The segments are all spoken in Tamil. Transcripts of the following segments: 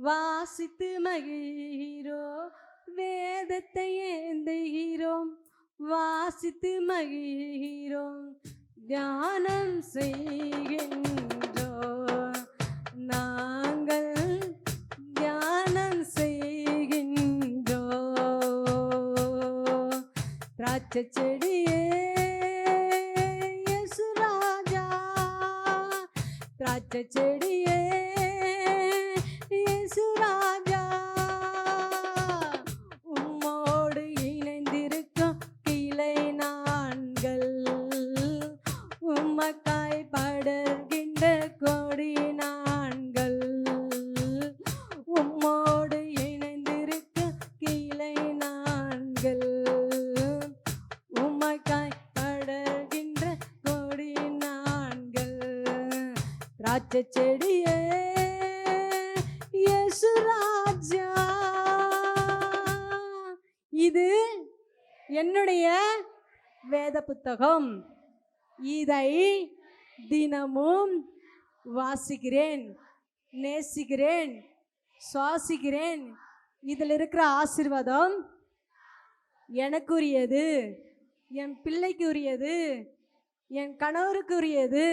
வாசித்து மகிழ்கிறோம், வேதத்தை ஏந்துகிறோம், வாசித்து மகிழ்கிறோம், தியானம் செய்கின்றோம். நாங்கள் தியானம் செய்கின்றோம். திராட்சை செடியே இயேசு ராஜா, திராட்சை செடியே இயேசு ராஜா, உம்மோடு இணைந்திருக்கும் கிளை நான்கள், உம்மக்காய் படர்கின்ற கொடி நான்கள், உம்மோடு இணைந்திருக்கும் கிளை நான்கள், உம்மக்காய் படர்கின்ற கொடி நான்கள். திராட்சை செடியே இயேசு ராஜா. இது என்னுடைய வேத புத்தகம். இதை தினமும் வாசிக்கிறேன், நேசிக்கிறேன், சுவாசிக்கிறேன். இதில் இருக்கிற ஆசீர்வாதம் எனக்குரியது, என் பிள்ளைக்கு உரியது, என் கணவருக்கு உரியது.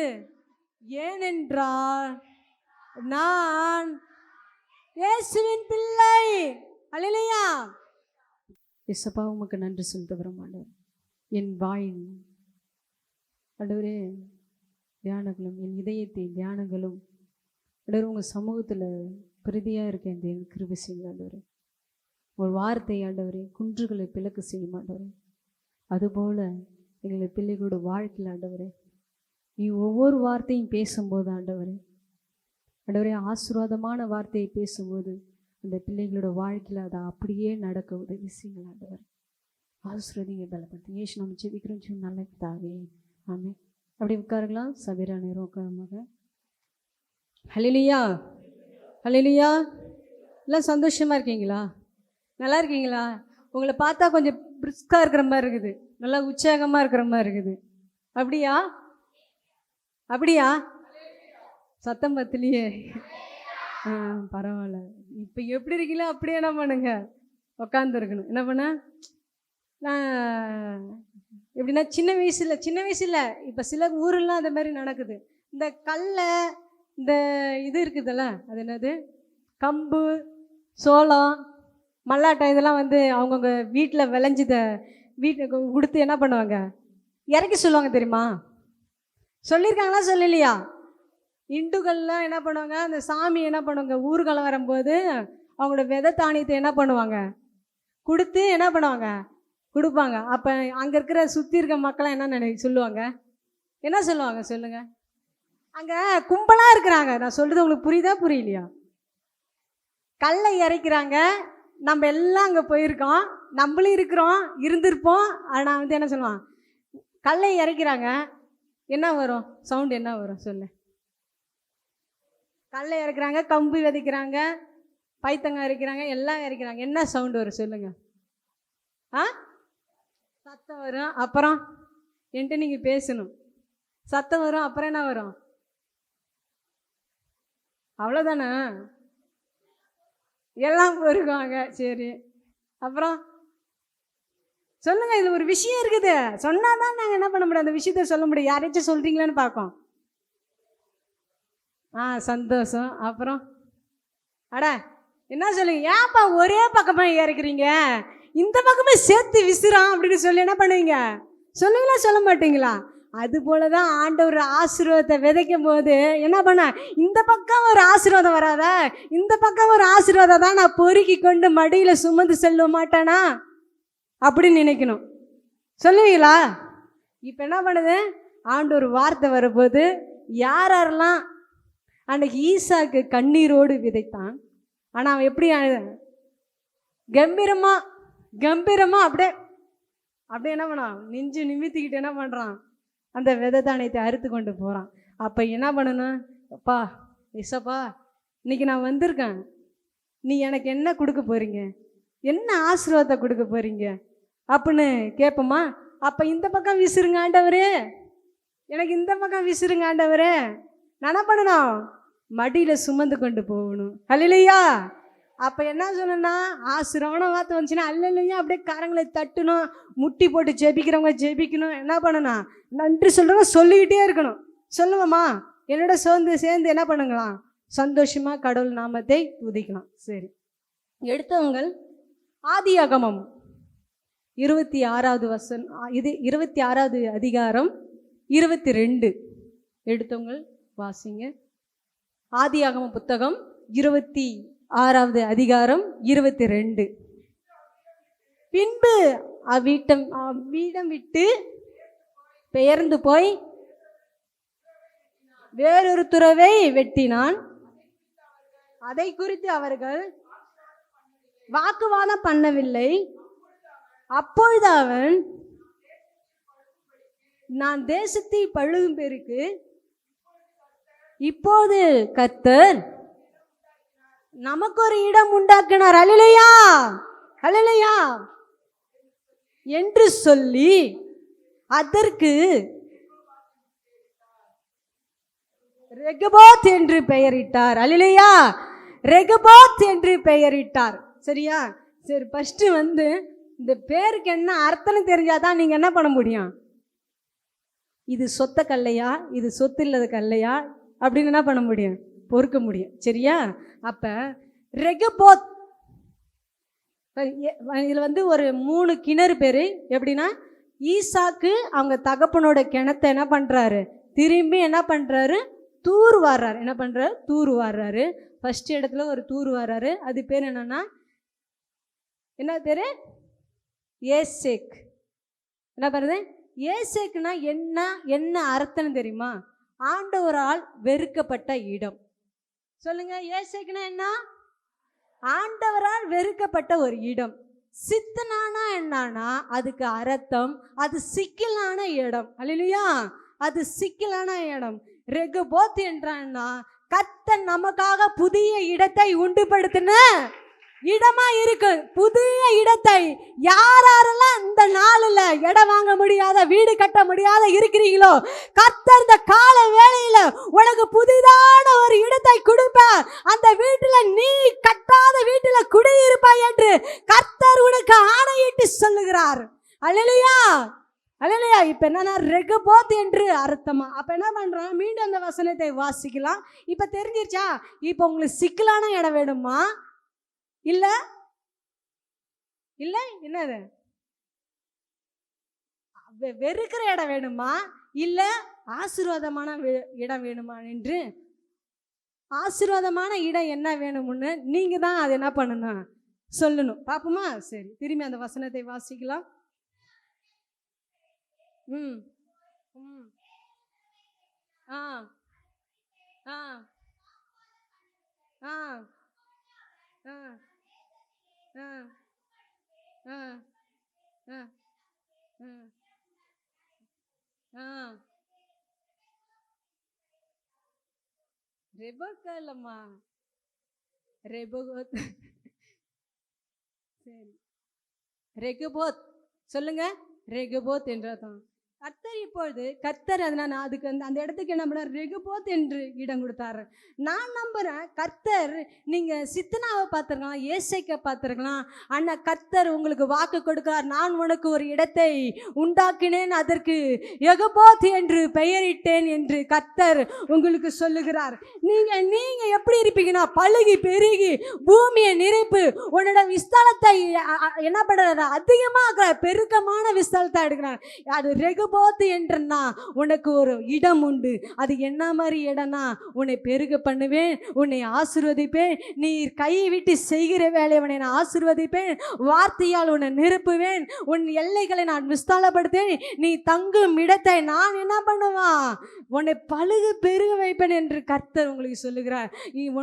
ஏனென்றால் நான் இயேசுவின் பிள்ளை. அல்லேலூயா. இயேசுப்பா, உமக்கு நன்றி செலுத்துகிறோம் ஆண்டவர். என் வாயின் ஆண்டவரே தியானங்களும், என் இதயத்தை தியானங்களும் ஆண்டவர் உங்கள் சமூகத்தில் பிரதியாக இருக்கேன். என் கிருபை செய்யுங்க ஆண்டவரே. உங்கள் வார்த்தை ஆண்டவரே குன்றுகளை பிளக்க செய்யும் ஆண்டவரே. அதுபோல் எங்களை பிள்ளைகளோட வாழ்க்கையில் ஆண்டவரே நீ ஒவ்வொரு வார்த்தையும் பேசும்போது ஆண்டவரே ஆண்டவரே ஆசீர்வாதமான வார்த்தையை பேசும்போது அந்த பிள்ளைகளோட வாழ்க்கையில் அதை அப்படியே நடக்க உதவி செய்யுங்கள் ஆண்டவர். ஆசீர்வதிங்க, பலப்படுத்தி. ஏசு நம்ம ஜெபிக்கிறோம் சொல்லி நல்ல பிதாவே, ஆமென். அப்படி உட்காருங்களா? சபீரா நேரம் உட்காருமாக. ஹல்லேலூயா, ஹல்லேலூயா. எல்லாம் சந்தோஷமாக இருக்கீங்களா? நல்லா இருக்கீங்களா? உங்களை பார்த்தா கொஞ்சம் பிரிஸ்காக இருக்கிற மாதிரி இருக்குது, நல்லா உற்சாகமாக இருக்கிற மாதிரி இருக்குது. அப்படியா? அப்படியா? சத்தம் பத்தலையே. பரவாயில்ல. இப்போ எப்படி இருக்கீங்களோ அப்படியே என்ன பண்ணுங்க, உக்காந்துருக்கணும். என்ன பண்ண நான் எப்படின்னா சின்ன வயசில் இப்போ சில ஊரெல்லாம் அந்த மாதிரி நடக்குது. இந்த கடலை, இந்த இது இருக்குதுல்ல, அது என்னது, கம்பு, சோளம், மல்லாட்டை, இதெல்லாம் வந்து அவங்கவுங்க வீட்டில் விளைஞ்சத வீட்டுக்கு கொடுத்து என்ன பண்ணுவாங்க, இறக்கி சொல்லுவாங்க. தெரியுமா? சொல்லியிருக்காங்களா சொல்லலையா? இந்துக்கள்லாம் என்ன பண்ணுவாங்க, அந்த சாமி என்ன பண்ணுவாங்க, ஊர்காலம் வரும்போது அவங்களோட விதை தானியத்தை என்ன பண்ணுவாங்க, கொடுத்து என்ன பண்ணுவாங்க, கொடுப்பாங்க. அப்போ அங்கே இருக்கிற சுற்றி இருக்க மக்களாம் என்ன சொல்லுவாங்க, என்ன சொல்லுவாங்க சொல்லுங்க? அங்கே கும்பலாக இருக்கிறாங்க. நான் சொல்கிறது உங்களுக்கு புரியுதா புரியலையா? கல்லை இறைக்கிறாங்க. நம்ம எல்லாம் அங்கே போயிருக்கோம், நம்மளும் இருக்கிறோம், இருந்திருப்போம். ஆனால் வந்து என்ன சொல்லுவான், கல்லை இறைக்கிறாங்க. என்ன வரும் சவுண்டு, என்ன வரும் சொல்லு? கல்லை இறக்குறாங்க, கம்பு விதைக்கிறாங்க, பைத்தங்காய் இறக்கிறாங்க, எல்லாம் இறக்கிறாங்க. என்ன சவுண்டு வரும் சொல்லுங்க? சத்தம் வரும். அப்புறம் என்கிட்ட நீங்கள் பேசணும். சத்தம் வரும். அப்புறம் என்ன வரும்? அவ்வளோதானே? எல்லாம் பொறுக்குவாங்க. சரி, அப்புறம் சொல்லுங்க. இதில் ஒரு விஷயம் இருக்குது, சொன்னால் தான் நாங்கள் என்ன பண்ண முடியும், அந்த விஷயத்த சொல்ல முடியும். யாராச்சும் சொல்கிறீங்களான்னு பார்ப்போம். சந்தோஷம். அப்புறம் அட என்ன சொல்லுங்க? ஏன்ப்பா ஒரே பக்கமாக இறக்குறீங்க, இந்த பக்கமே சேர்த்து விசிறான் அப்படின்னு சொல்லி என்ன பண்ணுவீங்க? சொல்லுவீங்களா சொல்ல மாட்டீங்களா? அதுபோல தான் ஆண்டவர் ஆசீர்வாதத்தை விதைக்கும் போது என்ன பண்ண, இந்த பக்கம் ஒரு ஆசீர்வாதம் வராதா, இந்த பக்கம் ஒரு ஆசீர்வாதம் தான் நான் பொறுக்கி கொண்டு மடியில் சுமந்து செல்ல மாட்டேனா அப்படின்னு நினைக்கணும். சொல்லுவீங்களா? இப்போ என்ன பண்ணுது, ஆண்டவர் வார்த்தை வரும்போது யாரெல்லாம் அன்னைக்கு ஈசாக்கு கண்ணீரோடு விதைத்தான், ஆனால் அவன் எப்படி கம்பீரமாக அப்படியே என்ன பண்ணான், நெஞ்சு நிமித்திக்கிட்டு என்ன பண்ணுறான், அந்த விதை தானியத்தை அறுத்து கொண்டு போகிறான். அப்போ என்ன பண்ணணும், அப்பா இசப்பா இன்னைக்கு நான் வந்திருக்கேன், நீ எனக்கு என்ன கொடுக்க போகிறீங்க, என்ன ஆசீர்வாதத்தை கொடுக்க போகிறீங்க அப்படின்னு கேட்போமா? அப்போ இந்த பக்கம் விசிறுங்க ஆண்டவரே, எனக்கு இந்த பக்கம் விசிறுங்க ஆண்டவரே. நான் என்ன பண்ணணும், மடியில் சுமந்து கொண்டு போகணும். அல்லேலூயா. அப்போ என்ன சொன்னா, ஆசீர்வாதமான வார்த்தை வந்துச்சுன்னா அல்லேலூயா அப்படியே கரங்களை தட்டணும், முட்டி போட்டு ஜெபிக்கிறவங்க ஜெபிக்கணும். என்ன பண்ணணும், நன்றி சொல்கிறவங்க சொல்லிக்கிட்டே இருக்கணும். சொல்லுவோமா, என்னோட சேர்ந்து என்ன பண்ணுங்களாம், சந்தோஷமாக கடவுள் நாமத்தை துதிக்கலாம். சரி, எடுத்தவங்க ஆதியாகமம் 26வது இது 26வது அதிகாரம் 22 எடுத்தவங்க வாசிங்க. ஆதியாகம புத்தகம் 26வது அதிகாரம் 22. பின்பு அவ்வீடம் விட்டு பெயர்ந்து போய் வேறொரு துறவை வெட்டினான். அதை குறித்து அவர்கள் வாக்குவாதம் பண்ணவில்லை. அப்பொழுது அவன், நான் தேசத்தை பழுகும் பேருக்கு இப்போது கர்த்தர் நமக்கு ஒரு இடம் உண்டாக்கினார். அல்லேலூயா, அல்லேலூயா என்று சொல்லி அதற்கு ரெகபோத் என்று பெயரிட்டார். அல்லேலூயா, ரெகபோத் என்று பெயரிட்டார். சரியா? சரி, ஃபர்ஸ்ட் இந்த பேருக்கு என்ன அர்த்தம் தெரிஞ்சாதான் நீங்க என்ன பண்ண முடியும். இது சொத்த கல்லையா, இது சொத்து இல்லாத கல்லையா அப்படின்னு என்ன பண்ண முடியும், பொறுக்க முடியும். சரியா? அப்ப ரெகபோத் இதுல ஒரு 3 கிணறு பேரு. எப்படின்னா, ஈசாக்கு அவங்க தகப்பனோட கிணத்தை என்ன பண்றாரு, திரும்பி என்ன பண்றாரு, தூர் வாடுறாரு. என்ன பண்றாரு, தூர் வாடுறாரு. ஃபர்ஸ்ட் இடத்துல ஒரு தூர் வாடுறாரு. அது பேர் என்னன்னா, என்ன பேரு, ஏசேக். என்ன பண்ணுறது, ஏசேக்குனா என்ன என்ன அர்த்தம் தெரியுமா, ஆண்டவரால் வெறுக்கப்பட்ட இடம். சொல்லுங்க, ஏசேக்குனா என்ன, ஆண்டவரால் வெறுக்கப்பட்ட ஒரு இடம். சித்தனானா என்னன்னா அதுக்கு அர்த்தம் அது சிக்கலான இடம். அல்லேலூயா, அது சிக்கலான இடம். ரெகபோத் என்றான்னா கர்த்தர் நமக்காக புதிய இடத்தை உண்டுபடுத்தின இடமா இருக்கு. புதிய இடத்தை யாரெல்லாம் இந்த நாளில் இடம் வாங்க முடியாத, வீடு கட்ட முடியாத இருக்கிறீங்களோ, கர்த்தர் இந்த கால வேளையில உனக்கு புதிதான ஒரு இடத்தை கொடுப்பார். அந்த வீட்டுல நீ கட்டாத வீட்டுல குடியிருப்பாய் என்று கர்த்தர் உனக்கு ஆணையிட்டு சொல்லுகிறார். அல்லேலூயா, அல்லேலூயா. இப்ப என்னன்னா ரெகபோத் என்று அர்த்தமா. அப்ப என்ன பண்றோம், மீண்டும் அந்த வசனத்தை வாசிக்கலாம். இப்ப தெரிஞ்சிருச்சா? இப்ப உங்களுக்கு சிக்கலான இடம் வேணுமா, இல்ல இல்ல என்னது வெறுக்கிற இடம் வேணுமா, இல்ல ஆசீர்வாதமான இடம் வேணுமா என்று, ஆசீர்வாதமான இடம் என்ன வேணும்னு நீங்க தான் அது என்ன பண்ணணும், சொல்லணும். பாப்போமா? சரி, திரும்பி அந்த வசனத்தை வாசிக்கலாம். ம் ம் ஆ ஆ ஆ ஆ ஆ ஆ ஆ ஆ ரெபக்கா இல்லம்மா, ரெபோத். சரி, ரெகபோத் சொல்லுங்க. ரெகபோத் என்றதான் கர்த்தர். இப்பொழுது கர்த்தர் அதனால அதுக்கு அந்த இடத்துக்கு என்ன பண்ண, ரெகபோத் என்று இடம் கொடுத்தாரு. நான் நம்புறேன் கர்த்தர், நீங்க சித்தனாவை பார்த்துருக்கலாம், ஏசைக்க பார்த்துருக்கலாம். ஆனா கர்த்தர் உங்களுக்கு வாக்கு கொடுக்கிறார், நான் உனக்கு ஒரு இடத்தை உண்டாக்கினேன், அதற்கு ரெகபோத் என்று பெயரிட்டேன் என்று கர்த்தர் உங்களுக்கு சொல்லுகிறார். நீங்க எப்படி இருப்பீங்கன்னா, பழுகி பெருகி பூமியை நிறைப்பு, உன்னோட விஸ்தாலத்தை என்ன பண்றாரு, அதிகமாக பெருக்கமான விஸ்தாலத்தை எடுக்கிறார். அது ரெகபோத் என்றனா உனக்கு ஒரு இடம் உண்டு. அது என்ன மாதிரி இடம்னா, உன்னை பெருக பண்ணுவேன், உன்னை ஆசீர்வதிப்பேன், நீ கையை விட்டு செய்கிற வேலையை உன்னை நான் ஆசீர்வதிப்பேன், வார்த்தையால் உன்னை நிரப்புவேன், உன் எல்லைகளை நான் விஸ்தாலப்படுத்தேன், நீ தங்கும் இடத்தை நான் என்ன பண்ணுவான், உன்னை பழுகு பெருக வைப்பேன் என்று கர்த்தர் உங்களுக்கு சொல்லுகிறார்.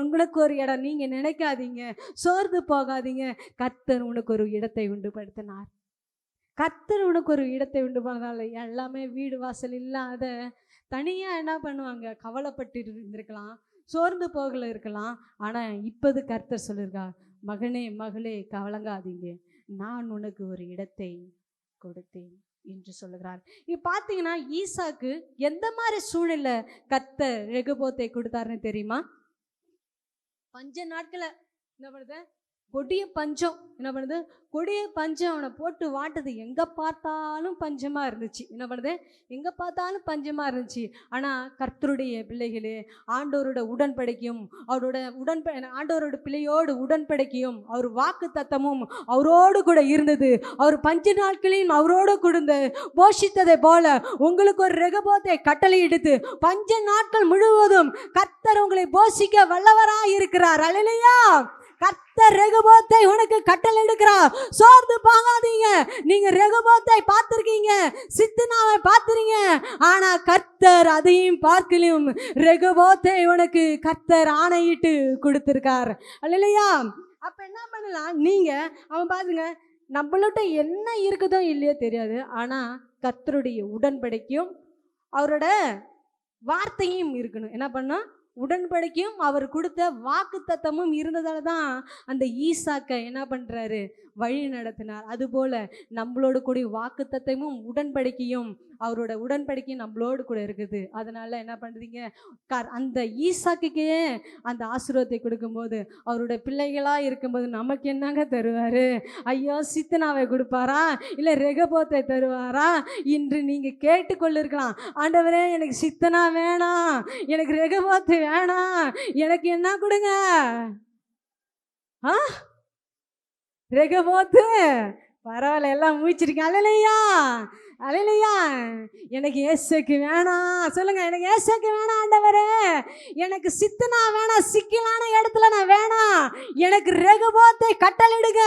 உங்களுக்கு ஒரு இடம், நீங்க நினைக்காதீங்க, சோர்ந்து போகாதீங்க. கர்த்தர் உனக்கு ஒரு இடத்தை உண்டுபடுத்தினார். கர்த்தர் உனக்கு ஒரு இடத்தை உண்டு பண்ணதால எல்லாமே வீடு வாசல் இல்லாத தனியாக என்ன பண்ணுவாங்க, கவலைப்பட்டு இருந்திருக்கலாம், சோர்ந்து போகல இருக்கலாம். ஆனால் இப்போது கர்த்தர் சொல்லியிருக்கா, மகனே மகளே கவலங்காதீங்க, நான் உனக்கு ஒரு இடத்தை கொடுத்தேன் என்று சொல்லுகிறார். இப்போ பார்த்தீங்கன்னா ஈசாக்கு எந்த மாதிரி சூழ்நிலை கர்த்தர் ரெகபோத்தை கொடுத்தாருன்னு தெரியுமா? பஞ்ச நாட்களை என்ன பண்ணுது, கொடிய பஞ்சம் என்ன பண்ணுது, கொடிய பஞ்சம் அவனை போட்டு வாட்டுது. எங்கே பார்த்தாலும் பஞ்சமாக இருந்துச்சு. என்ன பண்ணுது, எங்கே பார்த்தாலும் பஞ்சமாக இருந்துச்சு. ஆனால் கர்த்தருடைய பிள்ளைகளே, ஆண்டவரோட உடன்படிக்கையும் அவரோட ஆண்டவரோட பிள்ளையோடு உடன்படிக்கையும் அவர் வாக்கு தத்தமும் அவரோடு கூட இருந்தது. அவர் பஞ்ச நாட்களையும் அவரோடு கொடுந்து போஷித்ததை போல உங்களுக்கு ஒரு ரெகபோத்தை கட்டளை எடுத்து பஞ்ச நாட்கள் முழுவதும் கர்த்தர் உங்களை போஷிக்க வல்லவராக இருக்கிறார். அல்லேலூயா. கர்த்தர் ரெகபோத்தை உனக்கு கட்டளை எடுக்கிறார். சோர்ந்து போகாதீங்க. நீங்க ரெகபோத்தை பார்த்திருக்கீங்க, சித்னாவை பார்த்திருக்கீங்க. ஆனா கர்த்தர் அதையும் பார்க்கலையும் ரெகபோத்தை உனக்கு கர்த்தர் ஆணையிட்டு கொடுத்திருக்கார். அல்லேலூயா. அப்ப என்ன பண்ணலாம், நீங்க அவன் பாருங்க, நம்மள்ட்ட என்ன இருக்குதோ இல்லையோ தெரியாது, ஆனா கர்த்தருடைய உடன்படிக்கையும் அவரோட வார்த்தையும் இருக்கணும். என்ன பண்ணோம், உடன்படிக்கையும் அவர் கொடுத்த வாக்கு தத்தமும் இருந்ததால தான் அந்த ஈசாக்கை என்ன பண்ணுறாரு, வழி நடத்தினார். அதுபோல் நம்மளோட கூட வாக்கு தத்தமும் உடன்படிக்கையும் அவரோட உடன்படிக்கையும் நம்மளோடு கூட இருக்குது. அதனால் என்ன பண்ணுறீங்க, அந்த ஈசாக்குக்கே அந்த ஆசீர்வாதத்தை கொடுக்கும்போது அவரோட பிள்ளைகளாக இருக்கும்போது நமக்கு என்னங்க தருவார்? ஐயோ, சித்தனாவை கொடுப்பாரா, இல்லை ரெகபோத்தை தருவாரா? இன்று நீங்கள் கேட்டுக்கொள்ளிருக்கலாம், ஆண்டவரே எனக்கு சித்தனா வேணாம், எனக்கு ரெகபோத்தை வேணாம், எனக்கு என்ன கொடுங்க? ரெகபோத்து பரவாயில்ல, எல்லாம் மூச்சிருக்கேன். அல்லேலூயா, அல்லேலூயா. எனக்கு ஏசைக்கு வேணாம். சொல்லுங்க, எனக்கு ஏசைக்கு வேணாம் ஆண்டவரே. எனக்கு சித்தனா வேணாம், சிக்கலான இடத்துல நான் வேணாம். எனக்கு ரெகபோத்தை கட்டளையிடுங்க,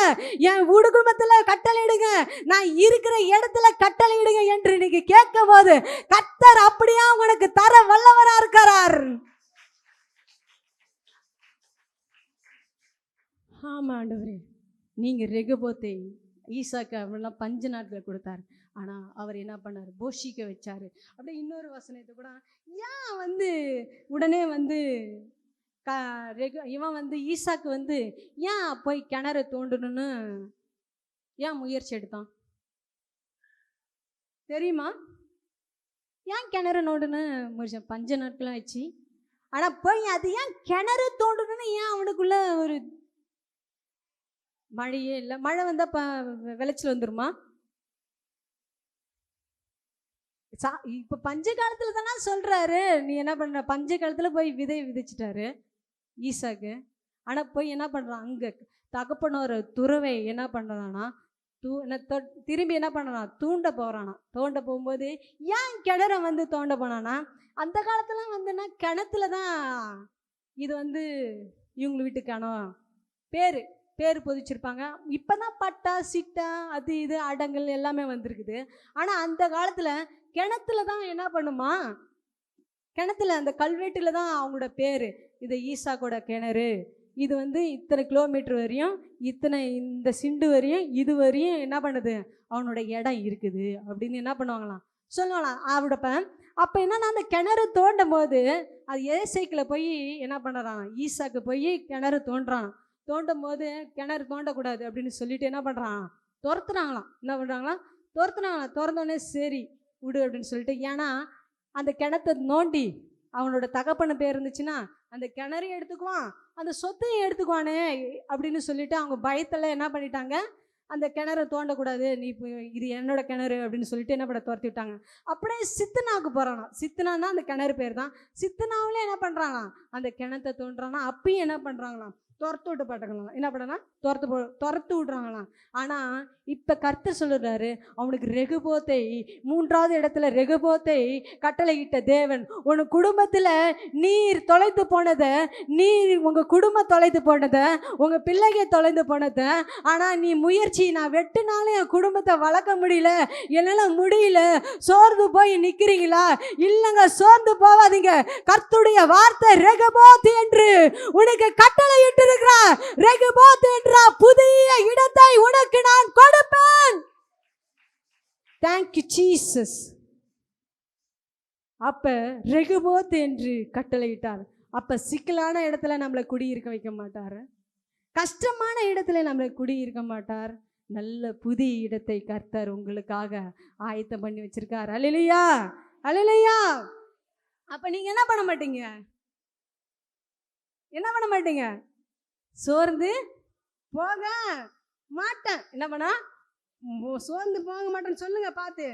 என் குடும்பத்தில் கட்டளையிடுங்க, நான் இருக்கிற இடத்துல கட்டளையிடுங்க என்று நீங்க கேட்கும் போது கர்த்தர் அப்படியா உனக்கு தர வல்லவரா இருக்கிறார். ஆமா ஆண்டவரே, நீங்கள் ரெகபோத்தை ஈசாக்கு அவெல்லாம் பஞ்ச நாட்கள் கொடுத்தார். ஆனால் அவர் என்ன பண்ணார், போஷிக்க வச்சார். அப்படியே இன்னொரு வசனத்தை கூட, ஏன் உடனே இவன் ஈசாக்கு ஏன் போய் கிணறு தோண்டணும்னு ஏன் முயற்சி எடுத்தான் தெரியுமா? ஏன் கிணறு நோண்டுன்னு முயற்சி, பஞ்ச நாட்களாக ஆச்சு. ஆனால் போய் அது ஏன் கிணறு தோண்டணும்னு ஏன் அவனுக்குள்ள ஒரு மழையே இல்லை. மழை வந்தால் விளைச்சல் வந்துருமா? இப்போ பஞ்ச காலத்தில் தானே சொல்கிறாரு. நீ என்ன பண்ணுற, பஞ்ச காலத்தில் போய் விதைச்சிட்டாரு ஈசாக்கு. ஆனால் போய் என்ன பண்ணுறான், அங்கே தகப்பனோர துறவை என்ன பண்ணுறான்னா திரும்பி என்ன பண்ணுறான், தூண்ட போகிறானா. தோண்ட போகும்போது ஏன் கிணற தோண்ட போனானா, அந்த காலத்தில் கிணத்துல தான் இது இவங்க வீட்டு கிணம் பேர் பொதிச்சிருப்பாங்க. இப்போ தான் பட்டா சிட்டா அது இது அடங்கல் எல்லாமே வந்திருக்குது. ஆனால் அந்த காலத்தில் கிணத்துல தான் என்ன பண்ணுமா, கிணத்துல அந்த கல்வெட்டில் தான் அவங்களோட பேர். இது ஈசாக்கோட கிணறு, இது இத்தனை கிலோமீட்டர் வரையும், இத்தனை இந்த சிண்டு வரையும், இது வரையும் என்ன பண்ணுது அவனோட இடம் இருக்குது அப்படின்னு என்ன பண்ணுவாங்களாம், சொல்லுவாங்களாம் அவரோட. அப்போ என்னன்னா அந்த கிணறு தோண்டும் போது அது ஏசைக்கில் போய் என்ன பண்ணுறான், ஈசாக்கு போய் கிணறு தோண்டும் போது கிணறு தோண்டக்கூடாது அப்படின்னு சொல்லிட்டு என்ன பண்ணுறான், துரத்துறாங்களாம். என்ன பண்ணுறாங்களாம், திறந்தோடனே சரி விடு அப்படின்னு சொல்லிட்டு. ஏன்னா அந்த கிணத்தை நோண்டி அவனோட தகப்பன பேர் இருந்துச்சுன்னா அந்த கிணறையும் எடுத்துக்குவான், அந்த சொத்தையும் எடுத்துக்குவானே அப்படின்னு சொல்லிட்டு அவங்க பயத்தில் என்ன பண்ணிட்டாங்க, அந்த கிணறு தோண்டக்கூடாது, நீ இது என்னோட கிணறு அப்படின்னு சொல்லிட்டு என்ன பண்ண துரத்தி விட்டாங்க. அப்படியே சித்தனாவுக்கு போகிறானா, சித்தனான்னா அந்த கிணறு பேர் தான். சித்தனாவிலே என்ன பண்ணுறாங்களாம், அந்த கிணத்தை தோன்றானா. அப்பயும் என்ன பண்ணுறாங்களாம், துரத்து விட்டு பாட்டுக்கலாம். என்ன பண்ணனா, துரத்து விட்றாங்களாம். ஆனால் இப்போ கர்த்தர் சொல்லுறாரு, அவனுக்கு ரெகபோத்தை, மூன்றாவது இடத்துல ரெகபோத்தை கட்டளையிட்ட தேவன். உன் குடும்பத்தில் நீர் தொலைத்து போனதை, உங்கள் குடும்பம் தொலைத்து போனதை, உங்கள் பிள்ளைங்க தொலைந்து போனதை, ஆனால் நீ முயற்சி, நான் வெட்டுனாலும் என் குடும்பத்தை வளர்க்க முடியல, என்னால் முடியல, சோர்ந்து போய் நிற்கிறீங்களா? இல்லைங்க, சோர்ந்து போவாதீங்க. கர்த்தருடைய வார்த்தை ரெகபோத் என்று உனக்கு கட்டளையிட்டு இருக்கிறார். ரெகபோத் என்ற புதிய இடத்தை உனக்கு நான் கொடுப்பேன். Thank you Jesus. அப்ப ரெகபோத் என்று கட்டளையிட்டார். அப்ப சிக்கலான இடத்துல நம்மளை குடியிருக்க வைக்க மாட்டார், கஷ்டமான இடத்துல நம்மளை குடியிருக்க மாட்டார். நல்ல புதிய இடத்தை கர்த்தர் உங்களுக்காக ஆயத்தம் பண்ணி வச்சிருக்கார். அல்லேலூயா, அல்லேலூயா. அப்ப நீங்க என்ன பண்ண மாட்டீங்க, சோர்ந்து போக மாட்டேன். என்ன பண்ணா? சோர்ந்து போக மாட்டேன்னு சொல்லுங்க பார்த்து.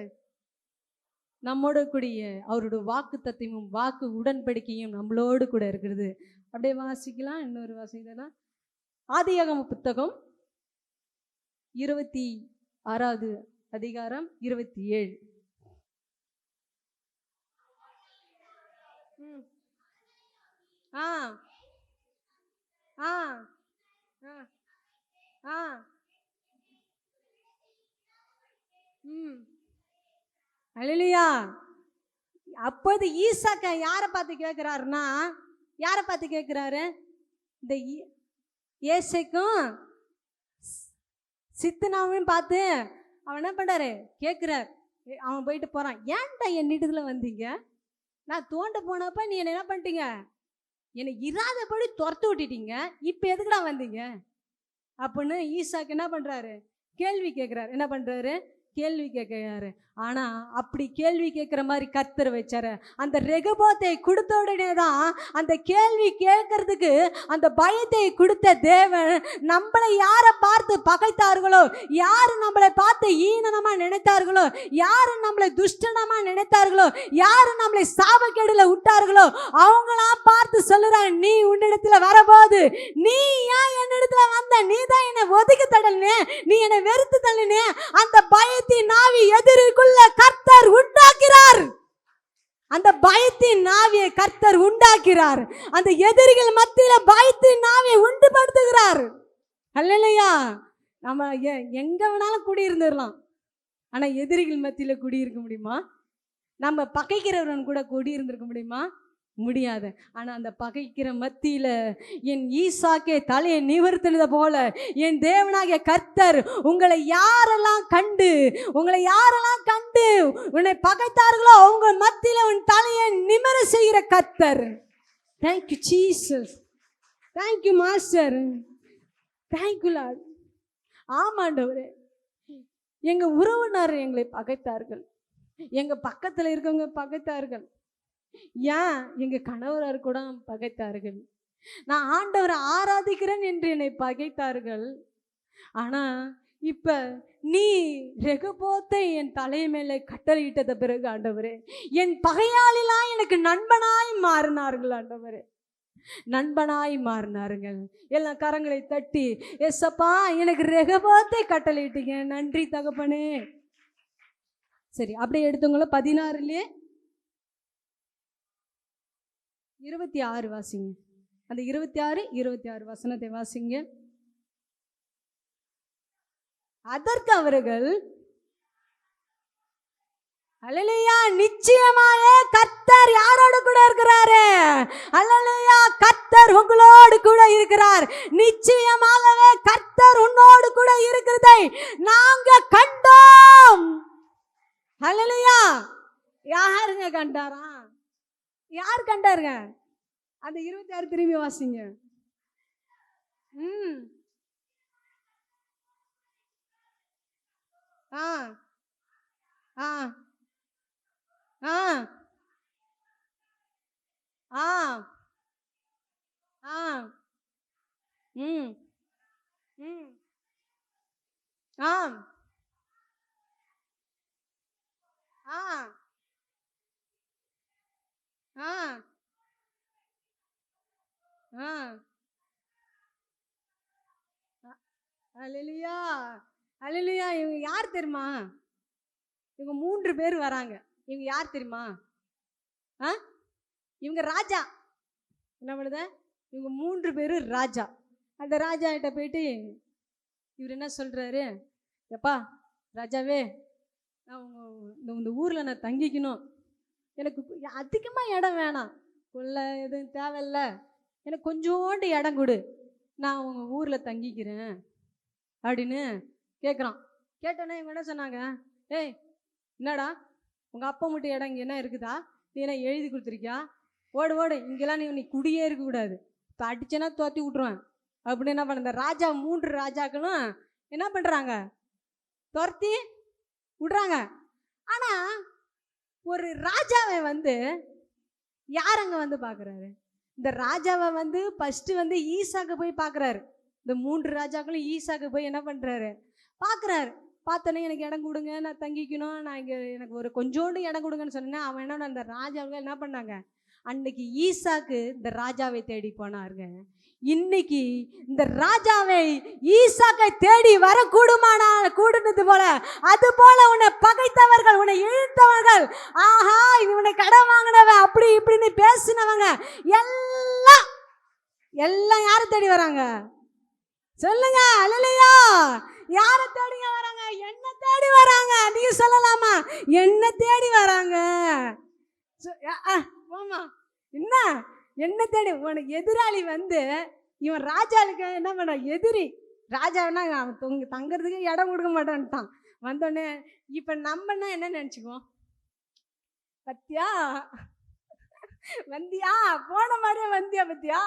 நம்மோடு கூடிய அவருடைய வாக்கு தத்துவமும் வாக்கு உடன்படிக்கையும் நம்மளோடு கூட இருக்கிறது. அப்படியே வாசிக்கலாம். இன்னொரு வாசிக்கலாம். ஆதியாகம புத்தகம் 26வது அதிகாரம் 27. ஆ ஆ ஆ அல்லேலூயா. அப்போது ஈசாக்க யாரை பார்த்து கேட்கிறாருன்னா, யாரை பார்த்து கேட்கிறாரு? இந்த ஏசைக்கும் சித்தனாவையும் பார்த்து அவன் என்ன பண்ணுறாரு கேட்குறார். அவன் போயிட்டு போகிறான். ஏன்டா என் இடத்துல வந்தீங்க? நான் தோண்ட போனப்ப நீ என்ன பண்ணிட்டீங்க? என்னை இராதபடி துரத்து விட்டுட்டீங்க. இப்போ எதுக்குடா வந்தீங்க அப்படின்னு ஈசாக்கு என்ன பண்ணுறாரு? கேள்வி கேட்குறாரு. என்ன பண்ணுறாரு? கேள்வி கேட்கிறாரு. ஆனால் அப்படி கேள்வி கேட்குற மாதிரி கர்த்தர் வச்சாரு. அந்த ரெகபோத்தை கொடுத்த உடனே தான் அந்த கேள்வி கேட்கறதுக்கு அந்த பயத்தை கொடுத்த தேவன் நம்மளை யாரை பார்த்து பகைத்தார்களோ, யார் நம்மளை பார்த்து ஈனமாக நினைத்தார்களோ, யார் நம்மளை துஷ்டனமாக நினைத்தார்களோ, யார் நம்மளை சாபக்கேடுல விட்டார்களோ அவங்களாம் பார்த்து சொல்லுறாங்க, நீ உன்னிடத்துல வரபோது நீ ஏன் என்னிடத்துல வந்த? நீ தான் என்னை ஒதுக்கி தள்ளனே, நீ என்னை வெறுத்து தள்ளனே. அந்த பயத்தின் ஆவி எதிரிக்குள்ள கர்த்தர் உண்டாக்கிறார். அந்த பயத்தின் ஆவியை கர்த்தர் உண்டாக்கிறார். அந்த எதிரிகள் மத்தியில பயத்தின் ஆவியை உண்டுபடுத்துகிறார். அல்லேலூயா. நம்ம எங்க வேணாலும் குடியிருந்துடலாம். ஆனா எதிரிகள் மத்தியில குடியிருக்க முடியுமா? நம்ம பகைக்கிறவன் கூட குடியிருந்திருக்க முடியுமா? முடியாது. ஆனால் அந்த பகைக்கிற மத்தியில் என் ஈசாக்கே தலையை நிவர்த்தினது போல என் தேவனாகிய கர்த்தர் உங்களை யாரெல்லாம் கண்டு உன்னை பகைத்தார்களோ அவங்க மத்தியில் உன் தலையை நிமிர செய்கிற கர்த்தர். Thank you Jesus, thank you master, thank you lord. ஆமாண்டவரே, எங்கள் உறவினர் எங்களை பகைத்தார்கள், எங்கள் பக்கத்தில் இருக்கவங்க பகைத்தார்கள், ஏன் எங்கள் கணவரார் கூட பகைத்தார்கள், நான் ஆண்டவரை ஆராதிக்கிறேன் என்று என்னை பகைத்தார்கள். ஆனால் இப்போ நீ ரெகபோத்தை என் தலை மேலே கட்டளையிட்டத பிறகு ஆண்டவரே என் பகையாளிலாம் எனக்கு நண்பனாய் மாறினார்கள். ஆண்டவரே நண்பனாய் மாறினார்கள். எல்லாம் கரங்களை தட்டி, எஸ்ஸப்பா எனக்கு ரெகபோத்தை கட்டளையிட்டீங்க, நன்றி தகப்பனே. சரி, அப்படியே எடுத்தவங்களும் 16 26 வாசிங்க. அந்த 26 வசனத்தை வாசிங்க. அதற்கு அவர்கள், அல்லேலூயா, நிச்சயமாக கர்த்தர் யாரோடு கூட இருக்கிறாரு? அல்லேலூயா, கர்த்தர் உங்களோடு கூட இருக்கிறார். நிச்சயமாகவே கர்த்தர் உன்னோடு கூட இருக்கிறதை நாங்க கண்டோம். அல்லேலூயா. யாருங்க கண்டாரா? யார் கண்டாருங்க? அந்த 26 திரும்பி வாசிங்க. ஆ ஆ ஆ ஆ ஆ ம் ம் ஆ ஆ ஆ ஆ அல்லேலூயா, அல்லேலூயா. இவங்க யார் தெரியுமா? இவங்க 3 பேர் வராங்க. இவங்க யார் தெரியுமா? இவங்க ராஜா. என்ன பண்ணுது? இவங்க 3 பேரும் ராஜா. அந்த ராஜா கிட்ட போயிட்டு இவர் என்ன சொல்றாரு? எப்பா ராஜாவே, நான் இந்த ஊரில் நான் தங்கிக்கணும், எனக்கு அதிகமாக இடம் வேணாம், கொள்ள எதுவும் தேவையில்ல, எனக்கு கொஞ்சோண்டு இடம் கொடு, நான் உங்கள் ஊரில் தங்கிக்கிறேன் அப்படின்னு கேட்குறான். கேட்டோன்னே இவங்க என்ன சொன்னாங்க? ஏய் என்னடா உங்கள் அப்பா மட்டும் இடம் இங்கே என்ன இருக்குதா? நீ என்ன எழுதி கொடுத்துருக்கியா? ஓடு ஓடு, இங்கெல்லாம் நீ குடியே இருக்கக்கூடாது, இப்போ அடிச்சேன்னா தோற்றி விட்ருவேன் அப்படின்னு என்ன பண்ண. இந்த ராஜா 3 ராஜாக்களும் என்ன பண்ணுறாங்க? துரத்தி விடுறாங்க. ஆனால் ஒரு ராஜாவை யார் அங்கே பார்க்குறாரு? இந்த ராஜாவை வந்து ஃபர்ஸ்ட் வந்து ஈசாக்கு போய் பார்க்குறாரு. இந்த 3 ராஜாக்களும் ஈசாக்கு போய் என்ன பண்ணுறாரு பார்க்குறாரு. பார்த்தோன்னே எனக்கு இடம் கொடுங்க, நான் தங்கிக்கணும், நான் இங்கே எனக்கு ஒரு கொஞ்சோண்டு இடம் கொடுங்கன்னு சொன்னேன். அவன் என்ன அந்த ராஜாவுக்கு என்ன பண்ணாங்க, அன்னைக்கு ஈசாக்கு இந்த ராஜாவை தேடி போனாருங்க. இன்னைக்கு இந்த ராஜாவை ஈசாக்கை தேடி வர கூடுனது போல, அது போல உன்னை பகைத்தவர்கள், உன்னை இழுத்தவர்கள், ஆஹா இவனை கடன் வாங்கினவன் அப்படி இப்படின்னு பேசினவங்க எல்லாம் யாரை தேடி வராங்க சொல்லுங்க? அல்லேலூயா. யாரை தேடிங்க வராங்க? என்ன தேடி வராங்க. நீங்க சொல்லலாமா? என்ன தேடி வராங்க. என்ன என்ன தேடி? உனக்கு எதிராளி வந்து இவன் ராஜாவுக்கு என்ன பண்ண, எதிரி ராஜான்னா அவன் தங்கிறதுக்கு இடம் கொடுக்க மாட்டான்ட்டான். வந்தோடனே இப்ப நம்மன்னா என்ன நினைச்சுக்குவோம், பத்தியா வந்தியா, போன மாதிரியே வந்தியா, பத்தியா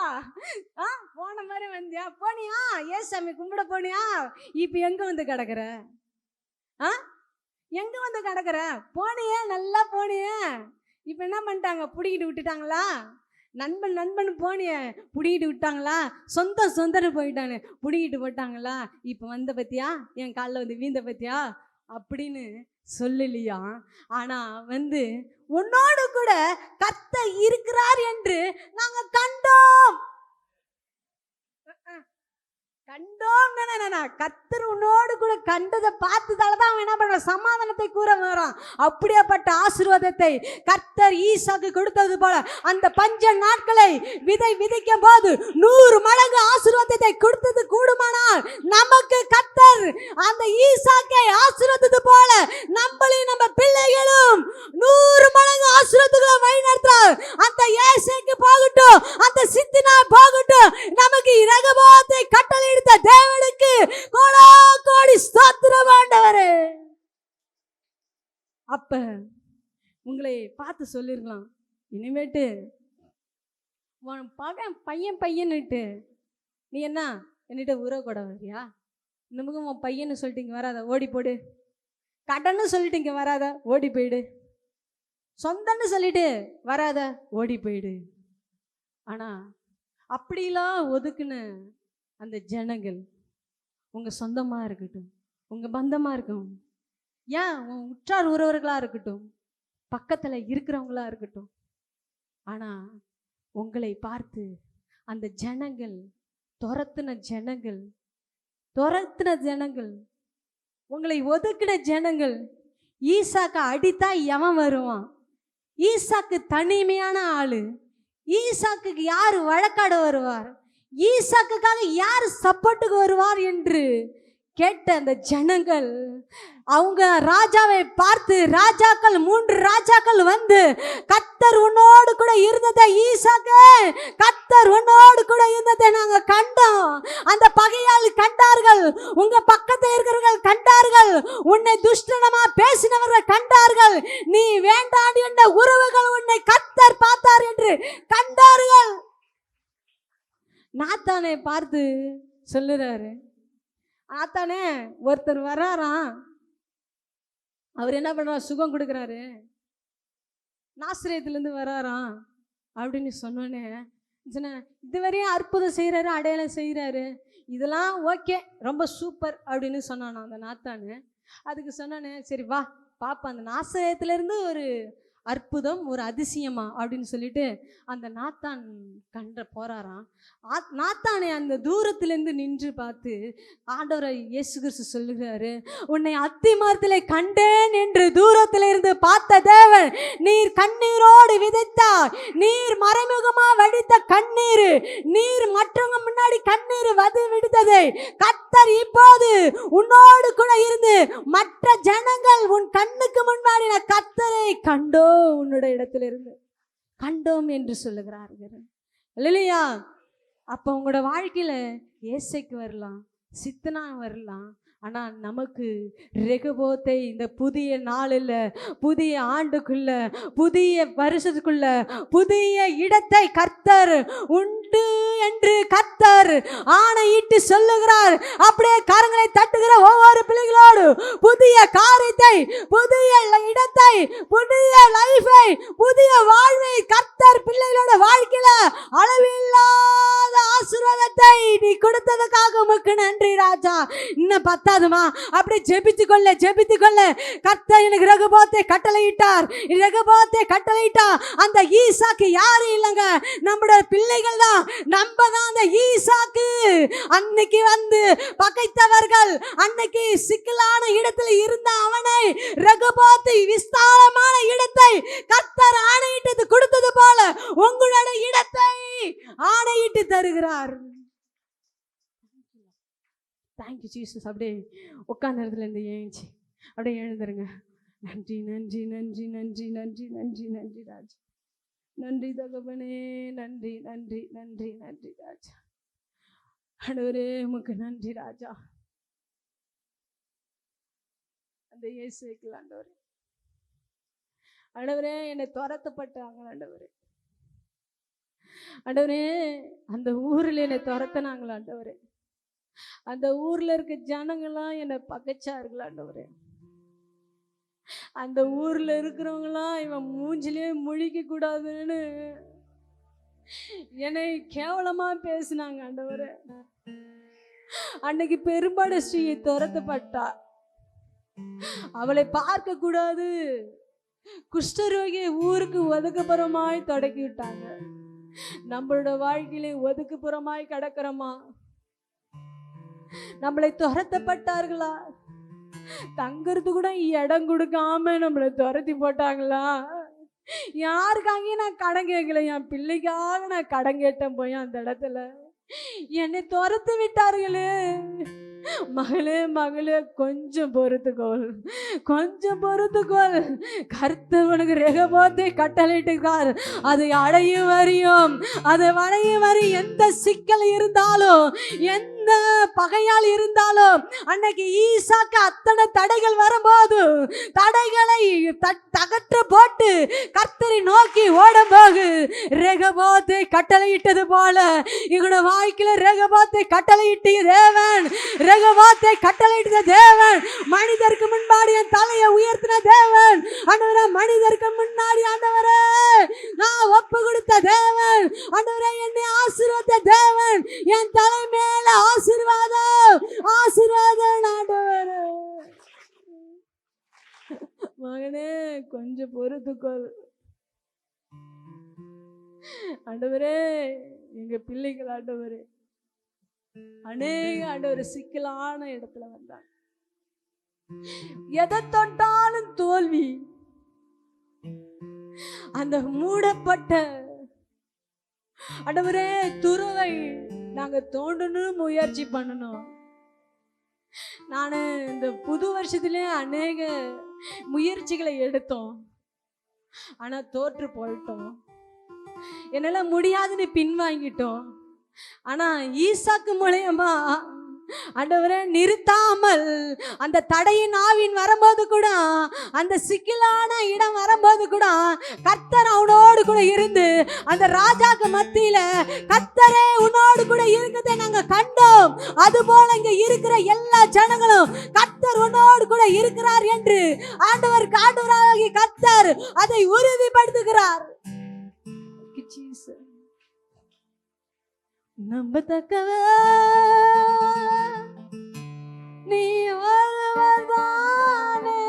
போன மாதிரி வந்தியா, போனியா ஏசாமி கும்பிட போனியா, இப்ப எங்க வந்து கிடக்குற, எங்க வந்து கிடக்குற, போனியே நல்லா போனியே, இப்ப என்ன பண்ணிட்டாங்க, புடிக்கிட்டு விட்டுட்டாங்களா, நண்பன் போனிய புடிக்கிட்டு விட்டாங்களா, சொந்தன்னு போயிட்டானு புடிக்கிட்டு போட்டாங்களா, இப்ப வந்த பத்தியா, என் காலில் வந்து வீந்த பத்தியா அப்படின்னு சொல்லலையா. ஆனா வந்து உன்னோடு கூட கர்த்தர் இருக்கிறார் என்று நாங்க கண்டோம். கர்த்தர் உன்னோடு கூட கண்டதை பார்த்ததாலதான் அவன் என்ன பண்றான், சமாதானத்தை கூற வரான். அப்படியேப்பட்ட ஆசீர்வாதத்தை கர்த்தர் ஈசாக்கு கொடுத்தது போல அந்த பஞ்ச நாட்களை விதைக்கும் போது 100 மடங்கு ஆசீர்வாதத்தை கொடுத்தது கூடுமானால், நமக்கு கர்த்தர் அந்த ஈசாக்கை ஆசீர்வதித்தது போல நம்மளையும் நம்ம பிள்ளைகளும் 100 மடங்கு ஆசீர்வாதங்களை வழிநடத்துறார். அந்த ஏசேக்கு போகட்டும், அந்த சித்தினா போகட்டும், நமக்கு இரகபாத்தை கட்டளையிட்ட தேவனுக்கு கோடி ஸ்தோத்திரம் ஆண்டவரே. அப்ப உங்களை பார்த்து சொல்லிருக்கலாம், இனிமேட்டு பையன்னுட்டு நீ என்ன என்னிட்ட உறவு கூட வரியா, நமக்கு உன் பையன்னு சொல்லிட்டு இங்க வராத, ஓடி போடு, கடன்னு சொல்லிட்டு இங்க வராத, ஓடி போயிடு, சொந்தன்னு சொல்லிட்டு வராத, ஓடி போயிடு. ஆனா அப்படிலாம் ஒதுக்குன்னு அந்த ஜனங்கள் உங்க சொந்தமா இருக்கட்டும், உங்க பந்தமா இருக்கும், ஏன் உன் உற்றார் உறவர்களா இருக்கட்டும், பக்கத்துல இருக்கிறவங்களா இருக்கட்டும், ஆனா உங்களை பார்த்து அந்த ஜனங்கள் துரத்துன ஜனங்கள் உங்களை ஒதுக்கின ஜனங்கள், ஈசாக்கு அடித்தா எவன் வருவான், ஈசாக்கு தனிமையான ஆளு, ஈசாக்கு யாரு வழக்காட வருவார், ஈசாக்குக்காக யார் சப்போர்ட்டுக்கு வருவார் என்று கேட்ட அந்த ஜனங்கள் அவங்க ராஜாவை பார்த்து, ராஜாக்கள் 3 ராஜாக்கள் வந்து, கர்த்தர் உன்னோடு கூட இருந்ததை ஈசாக்கு, கர்த்தர் உன்னோடு கூட இருந்ததை நாங்க கண்டோம். அந்த பகையாளி கண்டார்கள், உங்க பக்கத்தில் இருக்கிறவர்கள் கண்டார்கள், உன்னை துஷ்டனமா பேசினவர்கள் கண்டார்கள், நீ வேண்டாடி என்ற உறவுகள் உன்னை கர்த்தர் பார்த்தார் என்று கண்டார்கள். நாத்தானை பார்த்து சொல்லுறாரு, நாத்தானே ஒருத்தர் வர்றாராம், அவர் என்ன பண்றாரு, சுகம் கொடுக்குறாரு, நாசரேத்திலிருந்து வர்றாராம் அப்படின்னு சொன்னோன்னே, இதுவரையும் அற்புதம் செய்கிறாரு, அடையாளம் செய்கிறாரு, இதெல்லாம் ஓகே ரொம்ப சூப்பர் அப்படின்னு சொன்னானா அந்த நாத்தானு. அதுக்கு சொன்னோன்னே, சரி வா பாப்பா, அந்த நாசரேத்திலிருந்து ஒரு அற்புதம், ஒரு அதிசயமா அப்படின்னு சொல்லிட்டு அந்த நாத்தான் போறாராம். நாத்தானை அந்த தூரத்திலிருந்து நின்று பார்த்து ஆண்டவரை இயேசு கிறிஸ்து சொல்லுகிறாரு, உன்னை அத்திமரத்திலே கண்டேன் என்று தூரத்திலிருந்து பார்த்த தேவன், நீர் கண்ணீரோடு விதைத்தார், நீர் மறைமுகமா வடித்த கண்ணீர், நீர் மற்றவங்க முன்னாடி கண்ணீர் விடுத்ததை கர்த்தர் இப்போது உன்னோடு கூட இருந்து மற்ற ஜனங்கள் உன் கண்ணுக்கு முன்னாடி கர்த்தரை கண்டோ உன்னுடைய இடத்திலிருந்து கண்டோம் என்று சொல்லுகிறார்கள். இல்லையா? அப்ப உங்களோட வாழ்க்கையில ஏசைக்கு வரலாம், சித்தனா வரலாம், ஆனா நமக்கு ரெகபோத்தை இந்த புதிய நாளில், புதிய ஆண்டுக்குள்ள, புதிய வருஷத்துக்குள்ள புதிய இடத்தை கர்த்தர் உண்டு என்று கர்த்தர் கர்த்தர் ஆணையிட்டு சொல்லுகிறார். அப்படியே கரங்களை தட்டுகிற ஒவ்வொரு பிள்ளைகளோடு புதிய காரியத்தை, புதிய இடத்தை, புதிய லைஃபை, புதிய வாழ்வை கர்த்தர் பிள்ளைகளோட வாழ்க்கையில அளவில்லாத ஆசீர்வாதத்தை நீ கொடுத்ததுக்காக உமக்கு நன்றி ராஜா. இன்னும் பத்தாதுமா, அப்படி ஜெபித்து கொள்ள கர்த்தர் எனக்கு ரெகோபோத்தை கட்டளையிட்டார். ரெகோபோத்தை கட்டளையிட்டா அந்த ஈசாக்கு யாரும் இல்லைங்க, நம்முடைய பிள்ளைகள் தான். நம்ம தான் அந்த ஈசாக்கு. அன்னைக்கு வந்து பகைத்தவர்கள், அன்னைக்கு சிக்கலான இடத்துல இருந்த அவனை ரெகோபோத்தை விஸ்தாரமான இடத்தை கர்த்தர் ஆணையிட்டது கொடுத்தது போல உங்களோட இடத்தை ஆணையிட்டு தருகிறார். Thank you Jesus. அப்படியே உட்கார்ந்த இடத்துல இருந்து ஏஞ்சி அப்படியே எழுந்துருங்க. நன்றி நன்றி நன்றி நன்றி நன்றி நன்றி நன்றி ராஜா. நன்றி தகவனே, நன்றி நன்றி நன்றி நன்றி ராஜா. ஆண்டவரே உமக்கு நன்றி ராஜா. அந்த இயேசுக்கு ஆண்டவரே, ஆண்டவரே என்னை துரத்தப்பட்டாங்க ஆண்டவரே. ஆண்டவரே அந்த ஊரில் என்னை துரத்தினாங்களா ஆண்டவரே. அந்த ஊர்ல இருக்க ஜனங்களாம் என்னை பகைச்சார்கள் ஆண்டவரே. அந்த ஊர்ல இருக்கிறவங்களாம் இவன் மூஞ்சிலே முழிக்க கூடாதுன்னு என்னை கேவலமா பேசினாங்க ஆண்டவரே. அன்னைக்கு பெரும்பாடு ஸ்ரீயை துரத்தப்பட்டா. அவளை பார்க்க கூடாது, குஷ்டரோகியை ஊருக்கு ஒதுக்குப்புறமாய் தொடக்கி விட்டாங்க. நம்மளோட வாழ்க்கையிலே ஒதுக்குப்புறமாய் கிடக்கிறோமா? நம்மளை துரத்தப்பட்டார்களா? தங்கிறது கூட இடம் கொடுக்காம நம்மளை துரத்தி போட்டாங்களா? யாருக்காக நான் கடன் கேட்கல, என் பிள்ளைக்காக நான் கடன் கேட்டேன் போய் அந்த இடத்துல. என்னை துரத்து விட்டார்களே. மகளே மகளே கொஞ்சம் பொறுத்துக்கோள், கொஞ்சம் பொறுத்துக்கோள். கர்த்தர் உனக்கு ரெகோபோத்தை கட்டளையிட்டார். அதை அடையும் வரையும், அதை அடையும் வரை எந்த சிக்கல் இருந்தாலும், எந்த பகையால் இருந்தாலும், அன்னைக்கு ஈசாக்கு அத்தனை தடைகள் வரும்போது தடைகளை தகற்ற போட்டு கர்த்தரை நோக்கி ஓடும் போது ரெகோபோத்தை கட்டளையிட்டது போல இவனோட வாழ்க்கையில ரெகோபோத்தை கட்டளையிட்டிய தேவன், ரெகோபோத்தை கட்டளையிட்ட தேவன், மனிதருக்கு முன்னாடி என் தலையை உயர்த்தின தேவன், ஆண்டவரே மனிதருக்கு முன்னாடி ஆண்டவரே நான் ஒப்பு கொடுத்த தேவன், ஆண்டவரே என்னை ஆசீர்வதித்த தேவன், என் தலை மேல ஆசீர்வாதம் ஆசீர்வாதம் ஆண்டவரே. மகனே கொஞ்சம் பொறுத்துக்கொள் ஆண்டவரே. எங்க பிள்ளைகள் ஆண்டவரே அநேக ஆண்டவர் சிக்கலான இடத்துல வந்தாங்க. எதை தொட்டாலும் தோல்வி. அந்த மூடப்பட்ட ஆண்டவரே துறவை நாங்க தோண்டணும் முயற்சி பண்ணணும். நானு இந்த புது வருஷத்திலே அநேக முயற்சிகளை எடுத்தோம், ஆனா தோற்று போயிட்டோம். என்னால முடியாதுன்னு பின்வாங்கிட்டோம். ஆனா ஈசாக்கு மூலமா ஆண்டவரே நிறுத்தாமல் அந்த தடையின் ஆவின் வரும்போது கூட, அந்த சிக்கலான இடம் வரும்போது கூட கர்த்தர் அவனோடு கூட இருந்து அந்த ராஜாக்கு மத்தியில கர்த்தரே உன்னோடு கூட இருக்கிறதை நாங்க கண்டோம். அது போல இங்க இருக்கிற எல்லா ஜனங்களும் கர்த்தர் உன்னோடு கூட இருக்கிறார் என்று ஆண்டவராகிய கர்த்தர் அதை உறுதிப்படுத்துகிறார். நம்பத்தக்கவ நீ ஒருவர்தானே,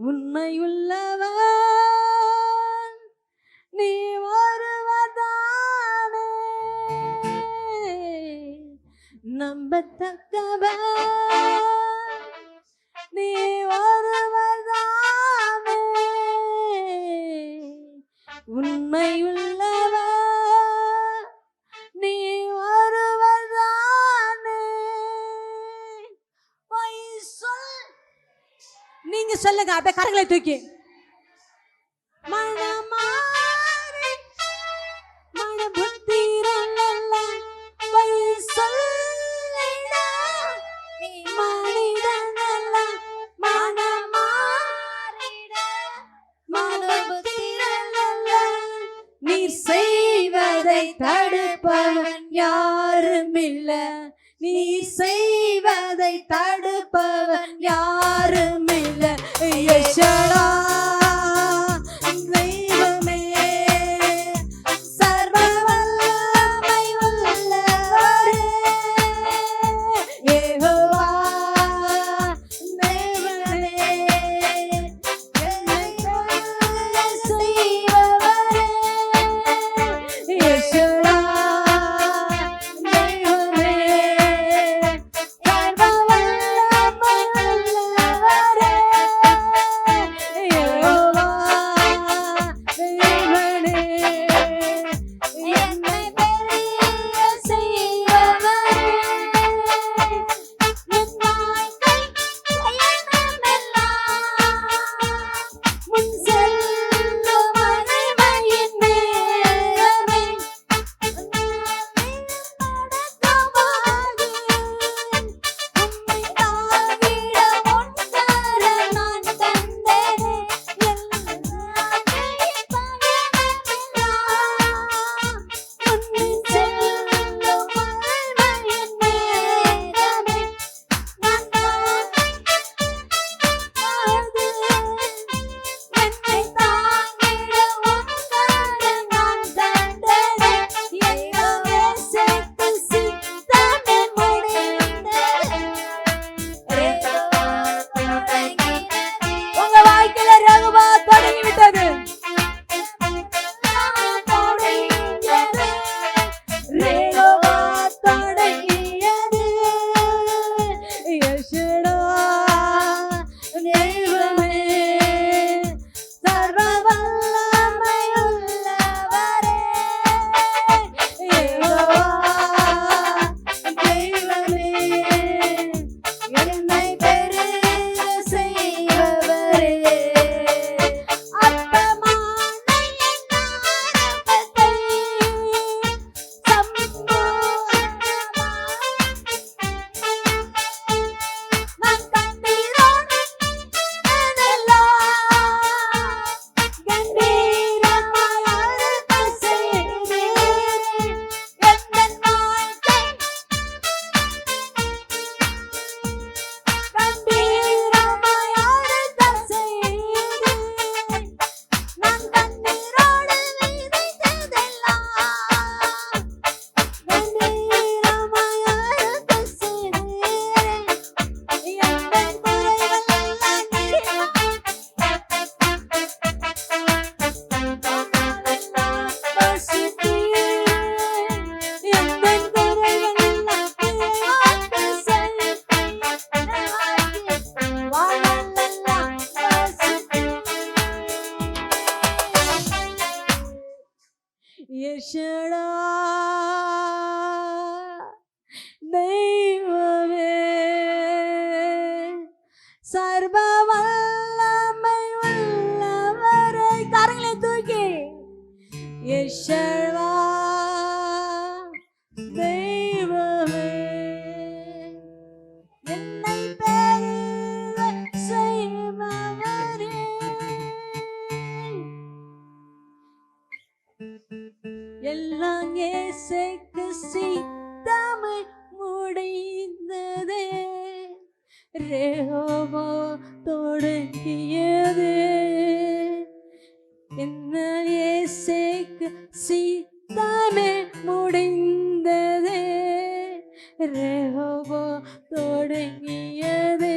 உண்மையுள்ளவன் நீ ஒருவர்தானே, நம்பத்தக்கவன் நீ ஒருவர்தானே, உண்மையுள்ள சொல்லுங்க. அப்படியே கரங்களை தூக்கி மனமாரி மனபுத்திரல்ல சொல்லிட நீ மனிதனல்ல, மனமாரிட மனபுத்திரல்ல நீ செய்வதை தடுப்பவன் யாருமில்ல, நீ செய்வதை தடுப்பவன் யாருமில்ல. யெஷடா தெய்வமே, சர்வ வல்லமை உள்ளவரே, யெகோவா தேவனே, என்னை கொல்ல செய்பவரே, யெஷடா தெய்வமே, சர்வ வல்லமை உள்ளவரே, யெகோவா தேவனே, என்னை பெரிய செய்பவரே, என் வாழ்க்கை பயணமெல்லாம் முன் செல்லும் மகிமையின் நேரமே, நடக்குமாறு உம்மை தாங்கிட ஒன்றார நான் தந்தேனே, என் வாழ்க்கை பயணமெல்லாம் முன் செல்லும் மகிமையின் நேரமே, நான் என்னை தாங்கிட ஒன்றார நான் தந்தேனே, எங்கவே சேர்த்து சித்தமே முடிந்தது. உங்க வாழ்க்கையில ரகுவா தொடங்கி விட்டது. ரேகோவா தொடங்கியது. யெஷடா தெய்வமே, சர்வ வல்லமை உள்ளவரே, யெகோவா தெய்வமே, என்னை பெரிய செய்பவரே, அப்பமான என் ஆரம்பத்தை நான் கண்டீரோடு கம்பீரமாய் அழுத்த செய்தீரே, எந்தன் வாழ்க்கை கம்பீரமாய் அழுத்த செய்தீரே, நான் கண்ணீரோடு விதைத்ததெல்லாம் கம்பீரமாய் அழுத்த செய்தீரே, எந்தன் குறைகளெல்லாம் வாசித்தீரே, எந்தன் குறைகளெல்லாம் நிறைவாக்க செய்தீரே, வாழலெல்லாம் வாசித்தீரே. யெஷடா தெய்வமே, சர்வ வல்லமை உள்ளவரே, கரங்களை தூக்கி யெஷவா தெய்வமே, என்னை பெரிய செய்பவரே, எல்லாம் இயேசுக்கு சித்தமே முடிந்ததே, ரேகோவா தொடங்கியது, என்ன இயேசுக்கு சித்தமே முடிந்ததே, ரேகோவா தொடங்கியது.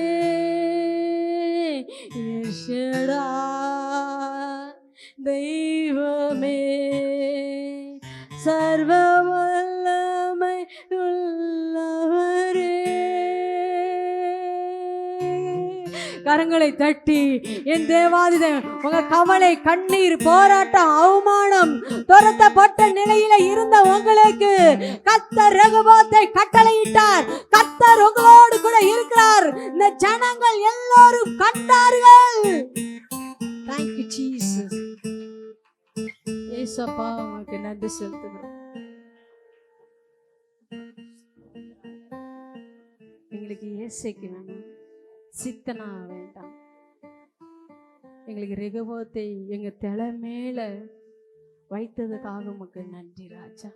யெஷடா தெய்வமே, சர்வ வல்லமை உள்ளவரே. கரங்களை தட்டி என் தேவாதிதேவன் உங்க கவலை, கண்ணீர், போராட்டம், அவமானம், துரத்தப்பட்ட நிலையில இருந்த உங்களுக்கு கர்த்தர் ரகுபோத்தை கட்டளையிட்டார். கர்த்தர் உங்களோடு கூட இருக்கிறார். இந்த ஜனங்கள் எல்லாரும் கண்டார்கள். Thank you, Jesus. ஏசப்பா உங்களுக்கு நன்றி செலுத்துகிறோம். எங்களுக்கு இயேசுக்கு வேணும், சித்தனா வேண்டாம். எங்களுக்கு ரெகோபோத்தை எங்க தலை மேல வைத்ததுக்காக உமக்கு நன்றி ராஜா.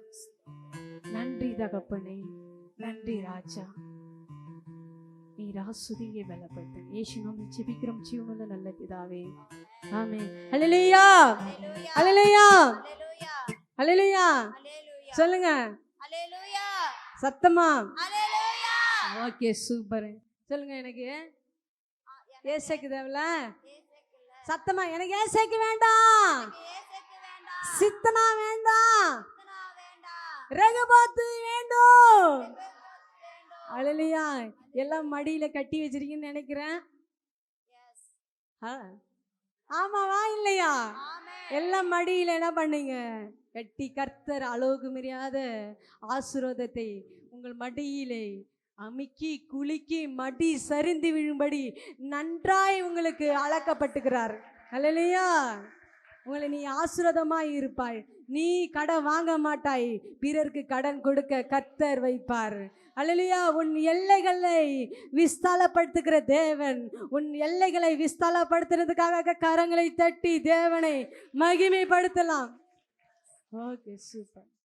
தகப்பனே, நன்றி ராஜா. நீர் ஆசுதியை பலப்படுத்துங்க. இயேசு நாமத்தில் ஜெபிக்கிறோம் ஜீவனுள்ள நல்ல பிதாவே, ஆமென். ஹல்லேலூயா, ஹல்லேலூயா, ஹல்லேலூயா. சொல்லுங்க சத்தமா. Okay, super. சொல்லுங்க. எனக்கு ஏசைக்கு தேவல. சத்தமா. எனக்கு ஏசைக்கு வேண்டாம், சித்தனா வேண்டாம், ரகபாத்து வேண்டும். ஹல்லேலூயா. எல்லாம் மடியில கட்டி வச்சிருக்கீங்கன்னு நினைக்கிறேன். ஆமாவா இல்லையா? எல்லாம் மடியில என்ன பண்ணீங்க? கட்டி கர்த்தர் அளவுக்கு மீறியாத ஆசீர்வாதத்தை உங்கள் மடியிலே அமுக்கி குலுக்கி மடி சரிந்து விழும்படி நன்றாய் உங்களுக்கு அளக்கப்பட்டுக்கிறார். ஹல்லேலூயா. உங்களை நீ ஆசீர்வாதமாய் இருப்பாய். நீ கடன் வாங்க மாட்டாய், பிறருக்கு கடன் கொடுக்க கர்த்தர் வைப்பார். ஹல்லேலூயா. உன் எல்லைகளை விஸ்தாலப்படுத்துகிற தேவன். உன் எல்லைகளை விஸ்தாலப்படுத்துறதுக்காக கரங்களை தட்டி தேவனை மகிமைப்படுத்தலாம். Okay, super.